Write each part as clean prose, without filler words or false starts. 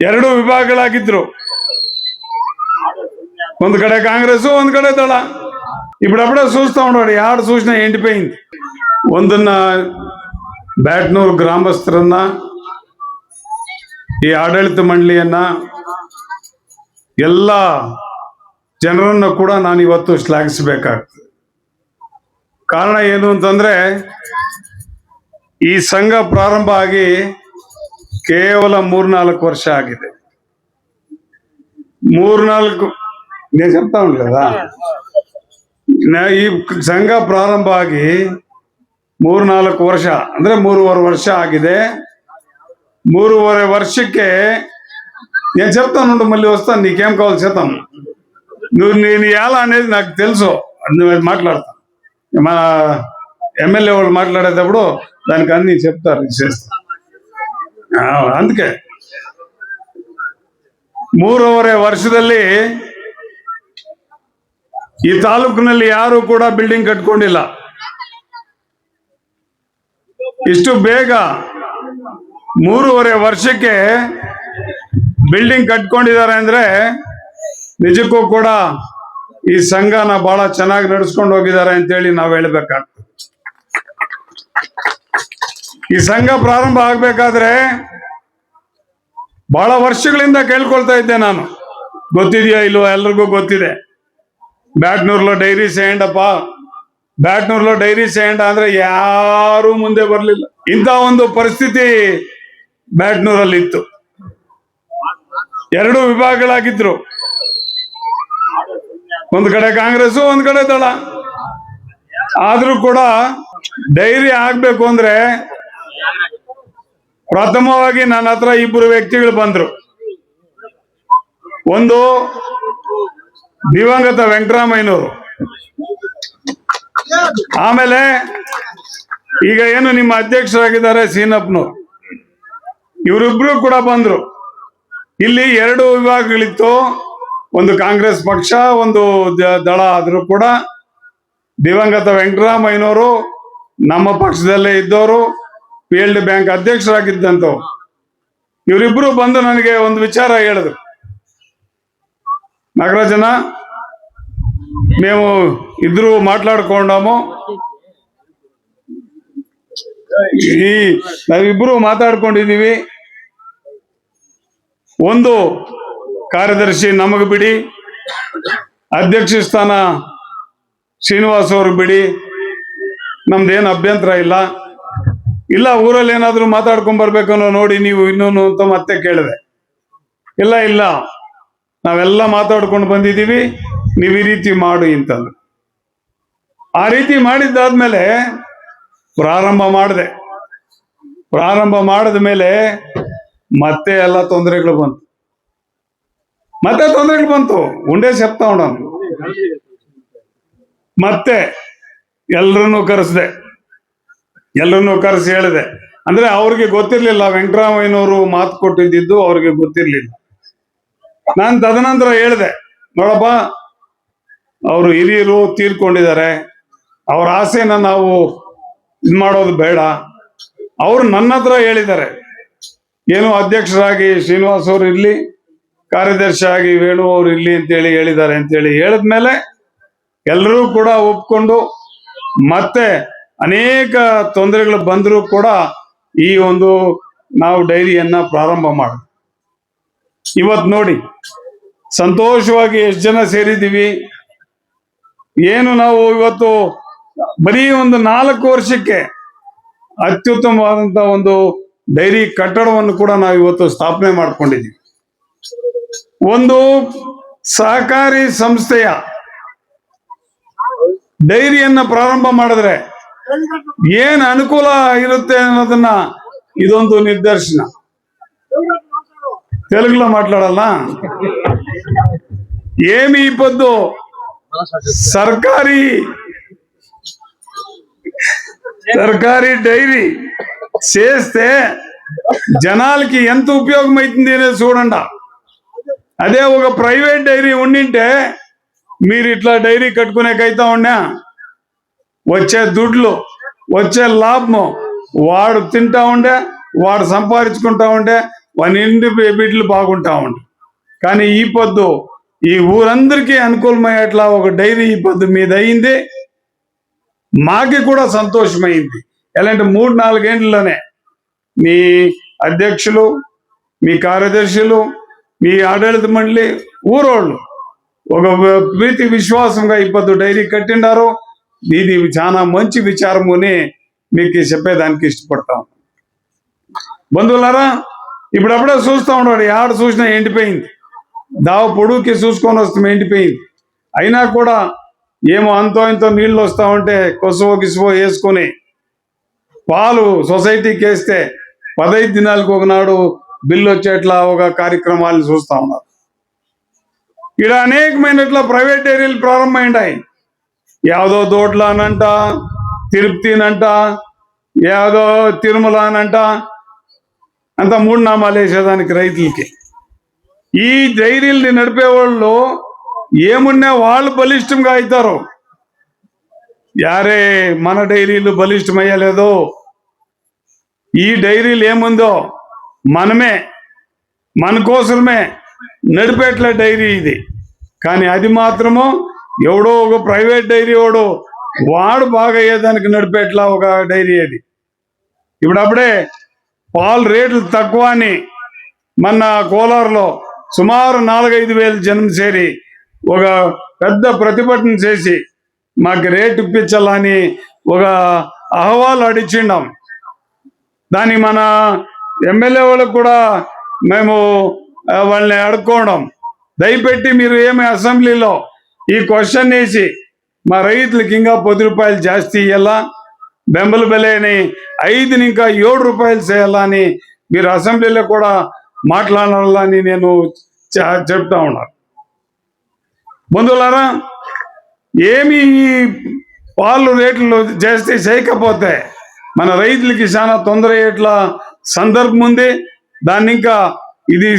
ಎರಡು ವಿಭಾಗಗಳಾಗಿದ್ರು. ಒಂದು ಕಡೆ ಕಾಂಗ್ರೆಸ್, ಒಂದ್ ಕಡೆ ದಳ. ఇప్పుడప్పుడే చూస్తా ఉన్నాడు యాడు చూసినా ఎండిపోయింది. ಒಂದನ್ನ ಬ್ಯಾಟ್ನೂರು ಗ್ರಾಮಸ್ಥರನ್ನ, ಈ ಆಡಳಿತ ಮಂಡಳಿಯನ್ನ, ಎಲ್ಲ ಜನರನ್ನ ಕೂಡ ನಾನು ಇವತ್ತು ಶ್ಲಾಘಿಸಬೇಕಾಗ್ತದೆ. ಕಾರಣ ಏನು ಅಂತಂದ್ರೆ, ಈ ಸಂಘ ಪ್ರಾರಂಭ ಆಗಿ ಕೇವಲ 3-4 ವರ್ಷ ಆಗಿದೆ. 3-4 నేను చెప్తా ఉన్నా కదా, ಈ ಸಂಘ ಪ್ರಾರಂಭ ಆಗಿ 3-4 ವರ್ಷ ಅಂದ್ರೆ 3.5 ವರ್ಷ ఆಗಿದೆ. 3.5 ವರ್ಷಕ್ಕೆ నేను చెప్తాను, మళ్ళీ వస్తాను, నీకేం కావాలి చేద్దాం. నేను ఎలా అనేది నాకు తెలుసు, నువ్వు మాట్లాడతాను. మా ఎమ్మెల్యే వాళ్ళు మాట్లాడేటప్పుడు దానికి అన్ని చెప్తారు, చేస్తాను. అందుకే 3.5 ವರ್ಷದಲ್ಲಿ ಈ ತಾಲೂಕಿನಲ್ಲಿ ಯಾರು ಕೂಡ ಬಿಲ್ಡಿಂಗ್ ಕಟ್ಕೊಂಡಿಲ್ಲ. ಇಷ್ಟು ಬೇಗ 3.5 ವರ್ಷಕ್ಕೆ ಬಿಲ್ಡಿಂಗ್ ಕಟ್ಕೊಂಡಿದ್ದಾರೆ ಅಂದ್ರೆ ನಿಜಕ್ಕೂ ಕೂಡ ಈ ಸಂಘನ ಬಹಳ ಚೆನ್ನಾಗಿ ನಡೆಸ್ಕೊಂಡು ಹೋಗಿದ್ದಾರೆ ಅಂತೇಳಿ ನಾವು ಹೇಳ್ಬೇಕಾಗ್ತದೆ. ಈ ಸಂಘ ಪ್ರಾರಂಭ ಆಗ್ಬೇಕಾದ್ರೆ ಬಹಳ ವರ್ಷಗಳಿಂದ ಕೇಳ್ಕೊಳ್ತಾ ಇದ್ದೆ ನಾನು, ಗೊತ್ತಿದೆಯಾ ಇಲ್ವೋ ಎಲ್ರಿಗೂ ಗೊತ್ತಿದೆ. ಬ್ಯಾಟ್ನೂರ್లో ಡೈರಿ ಸೇಂಡಪ್ಪ, ಬ್ಯಾಟ್ನೂರ್లో ಡೈರಿ ಸೇಂಡ ಅಂದ್ರೆ ಯಾರು ಮುಂದೆ ಬರಲಿಲ್ಲ. ಇಂಥ ಒಂದು ಪರಿಸ್ಥಿತಿ ಬ್ಯಾಟ್ನೂರಲ್ಲಿ ಇತ್ತು. ಎರಡು ವಿಭಾಗಗಳಾಗಿದ್ರು. ಒಂದು ಕಡೆ ಕಾಂಗ್ರೆಸ್, ಒಂದ್ ಕಡೆ ದಳ. ಆದ್ರೂ ಕೂಡ ಡೈರಿ ಆಗ್ಬೇಕು ಅಂದ್ರೆ ಪ್ರಥಮವಾಗಿ ನನ್ನ ಹತ್ರ 2 ವ್ಯಕ್ತಿಗಳು ಬಂದ್ರು. ಒಂದು ದಿವಂಗತ ವೆಂಕಟರಾಮಯ್ಯನವರು, ಆಮೇಲೆ ಈಗ ಏನು ನಿಮ್ಮ ಅಧ್ಯಕ್ಷರಾಗಿದ್ದಾರೆ ಸೀನಪ್ಪನವರು. ಇವರಿಬ್ರು ಕೂಡ ಬಂದ್ರು. ಇಲ್ಲಿ 2 ವಿಭಾಗಗಳಿತ್ತು, ಒಂದು ಕಾಂಗ್ರೆಸ್ ಪಕ್ಷ, ಒಂದು ದಳ. ಆದ್ರೂ ಕೂಡ ದಿವಂಗತ ವೆಂಕಟರಾಮಯ್ಯನವರು ನಮ್ಮ ಪಕ್ಷದಲ್ಲೇ ಇದ್ದವರು, ಫೀಲ್ಡ್ ಬ್ಯಾಂಕ್ ಅಧ್ಯಕ್ಷರಾಗಿದ್ದಂಥವ್ರು. ಇವರಿಬ್ರು ಬಂದು ನನಗೆ ಒಂದು ವಿಚಾರ ಹೇಳಿದ್ರು, నాగరాజన్న మేము ఇద్దరు మాట్లాడుకున్నాము, ನಾವಿಬ್ರು ಮಾತಾಡ್ಕೊಂಡಿದೀವಿ, ಒಂದು ಕಾರ್ಯದರ್ಶಿ ನಮಗೆ ಬಿಡಿ, ಅಧ್ಯಕ್ಷ ಸ್ಥಾನ ಶ್ರೀನಿವಾಸ್ ಅವ್ರಿಗೆ ಬಿಡಿ, ನಮ್ದೇನು ಅಭ್ಯಂತರ ಇಲ್ಲ. ಇಲ್ಲ ಊರಲ್ಲಿ ಏನಾದ್ರು ಮಾತಾಡ್ಕೊಂಡ್ ಬರ್ಬೇಕನ್ನೋ ನೋಡಿ ನೀವು ಇನ್ನೂನು ಅಂತ ಮತ್ತೆ ಕೇಳಿದೆ. ಇಲ್ಲ ನಾವೆಲ್ಲ ಮಾತಾಡ್ಕೊಂಡು ಬಂದಿದ್ದೀವಿ, ನೀವು ಈ ರೀತಿ ಮಾಡು ಅಂತಂದ್ರು. ಆ ರೀತಿ ಮಾಡಿದ್ದಾದ್ಮೇಲೆ ಪ್ರಾರಂಭ ಮಾಡಿದ ಮೇಲೆ ಮತ್ತೆ ಎಲ್ಲ ತೊಂದರೆಗಳು ಬಂತು. ಉಂಡೆ చెప్తా ఉన్నాను. ಮತ್ತೆ ಎಲ್ಲರನ್ನೂ ಕರೆಸಿ ಹೇಳಿದೆ. ಅಂದ್ರೆ ಅವ್ರಿಗೆ ಗೊತ್ತಿರ್ಲಿಲ್ಲ, ವೆಂಕಟರಾಮಯ್ಯನವರು ಮಾತು ಕೊಟ್ಟಿದ್ದು ಅವ್ರಿಗೆ ಗೊತ್ತಿರ್ಲಿಲ್ಲ. ನಾನು ತದನಂತರ ಹೇಳಿದೆ, ನೋಡಪ್ಪ, ಅವರು ಹಿರಿಯರು ತೀರ್ಕೊಂಡಿದ್ದಾರೆ, ಅವ್ರ ಆಸೆನ ನಾವು ಮಾಡೋದು ಬೇಡ. ಅವರು ನನ್ನ ಹತ್ರ ಹೇಳಿದ್ದಾರೆ, ಏನು ಅಧ್ಯಕ್ಷರಾಗಿ ಶ್ರೀನಿವಾಸ್ ಅವರು ಇರ್ಲಿ, ಕಾರ್ಯದರ್ಶಿಯಾಗಿ ವೇಣು ಅವರು ಇರ್ಲಿ ಅಂತೇಳಿ ಹೇಳಿದ್ದಾರೆ ಅಂತೇಳಿ ಹೇಳಿದ್ಮೇಲೆ ಎಲ್ಲರೂ ಕೂಡ ಒಪ್ಕೊಂಡು, ಮತ್ತೆ ಅನೇಕ ತೊಂದರೆಗಳು ಬಂದರೂ ಕೂಡ ಈ ಒಂದು ನಾವು ಡೈರಿಯನ್ನ ಪ್ರಾರಂಭ ಮಾಡಿದ್ವಿ. ಇವತ್ತು ನೋಡಿ ಸಂತೋಷವಾಗಿ ಎಷ್ಟು ಜನ ಸೇರಿದ್ದೀವಿ. ಏನು ನಾವು ಇವತ್ತು ಬರೀ ಒಂದು 4 ವರ್ಷಕ್ಕೆ ಅತ್ಯುತ್ತಮವಾದಂತ ಒಂದು ಡೈರಿ ಕಟ್ಟಡವನ್ನು ಕೂಡ ನಾವು ಇವತ್ತು ಸ್ಥಾಪನೆ ಮಾಡ್ಕೊಂಡಿದ್ದೀವಿ. ಒಂದು ಸಹಕಾರಿ ಸಂಸ್ಥೆಯ ಡೈರಿಯನ್ನ ಪ್ರಾರಂಭ ಮಾಡಿದ್ರೆ ಏನ್ ಅನುಕೂಲ ಇರುತ್ತೆ ಅನ್ನೋದನ್ನ ಇದೊಂದು ನಿದರ್ಶನ. తెలుగులో మాట్లాడాలా? ఏమి ఈ పొద్దు సర్కారీ డైరీ చేస్తే జనాలకి ఎంత ఉపయోగం అవుతుంది అనేది చూడండి. అదే ఒక ప్రైవేట్ డైరీ ఉండింటే మీరు ఇట్లా డైరీ కట్టుకునేకైతా ఉన్నా, వచ్చే దుడ్లు, వచ్చే లాభము వాడు తింటా ఉండే, వాడు సంపాదించుకుంటా ఉండే, మన ఇంటి బిడ్డలు బాగుంటా ఉంటారు. కానీ ఈ పొద్దు ఈ ఊరందరికీ అనుకూలమయ్యేట్లా ఒక డైరీ ఈ పొద్దు మీద అయింది. మాకి కూడా సంతోషమైంది. ఎలాంటి 3-4 గంటల్లోనే మీ అధ్యక్షులు, మీ కార్యదర్శులు, మీ ఆడళిత మండలి, ఊరోళ్ళు ఒక ప్రీతి విశ్వాసంగా ఇప్పుడు డైరీ కట్టిండారు. ఇది చాలా మంచి విచారము అని మీకు చెప్పేదానికి ఇష్టపడతాం. బంధువులారా, ఇప్పుడప్పుడే చూస్తూ ఉన్నాడు, ఆడ చూసినా ఎండిపోయింది, దావ పొడుగుకి చూసుకొని వస్తాం ఎండిపోయింది. అయినా కూడా ఏమో అంతో ఇంతో నీళ్ళు వస్తూ ఉంటే కొసవో గిసువో వేసుకొని పాలు సొసైటీకి వేస్తే 15 దినాలకు ఒకనాడు బిల్లు వచ్చేట్లా ఒక కార్యక్రమాలను చూస్తూ ఉన్నారు. ఇక్కడ అనేకమైనట్లా ప్రైవేట్ డైరీలు ప్రారంభమైంటాయి. యాదో దోడ్ల అనంట, తిరుపతినంట, యాదో తిరుమల అనంట, అంత 3 నామాలు వేసేదానికి రైతులకి. ఈ డైరీల్ని నడిపే వాళ్ళు ఏమున్నా వాళ్ళు బలిష్టంగా అవుతారు. యారే మన డైరీలు బలిష్టం అయ్యలేదు. ఈ డైరీలు ఏముందో మనమే మన కోసమే నడిపేట్ల డైరీ ఇది. కానీ అది మాత్రము ఎవడో ఒక ప్రైవేట్ డైరీ వాడు బాగా అయ్యేదానికి నడిపేట్లా ఒక డైరీ అది. ఇప్పుడప్పుడే పాలు రేట్లు తక్కువ అని మన కోలారులో సుమారు 4-5 వేలు జనం చేరి ఒక పెద్ద ప్రతిభటన చేసి మాకు రేటు ఇప్పించాలని ఒక అహవాలు అడిచిండాం. దాన్ని మన ఎమ్మెల్యే వాళ్ళకు కూడా మేము వాళ్ళని అడుక్కోవడం, దయపెట్టి మీరు ఏమి అసెంబ్లీలో ఈ క్వశ్చన్ వేసి మా రైతులకి ఇంకా 10 రూపాయలు జాస్తి ఇవ్వాలా, బెంబల బెలేని 5 ఇంకా 7 రూపాయలు చేయాలా అని మీరు అసెంబ్లీలో కూడా మాట్లాడాలని నేను చెప్తా ఉన్నాను. బంధువులారా, ఏమి ఈ పాలు రేట్లు చేస్తే చేయకపోతే మన రైతులకి చాలా తొందర అయ్యేట్లా సందర్భం ఉంది. దాన్ని ఇంకా ఇది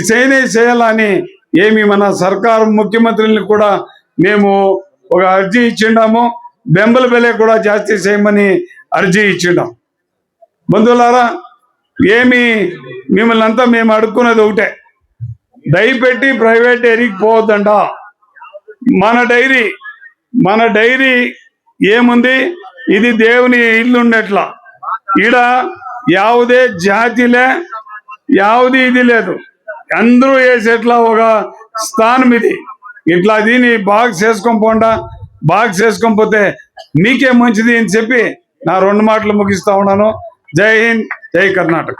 చేయాలని ఏమి మన సర్కారు ముఖ్యమంత్రుల్ని కూడా మేము ఒక అర్జీ ఇచ్చిండాము. బెంబల బెలే కూడా జాస్తి చేయమని అర్జీ ఇచ్చిండాం. బంధువులారా, ఏమి మిమ్మల్ని అంతా మేము అడుక్కున్నది ఒకటే, దయపెట్టి ప్రైవేట్ డైరీకి పోవద్దంట. మన డైరీ ఏముంది, ఇది దేవుని ఇల్లు ఉండేట్లా. ఈడ యావదే జాతిలే, యావది ఇది లేదు, అందరూ వేసేట్లా ఒక స్థానం ఇది. ఇట్లా దీన్ని బాగా చేసుకొని పోండా, బాగా చేసుకొని పోతే మీకే మంచిది అని చెప్పి నా 2 మాటలు ముగిస్తా ఉన్నాను. జై హింద్, జై కర్ణాటక.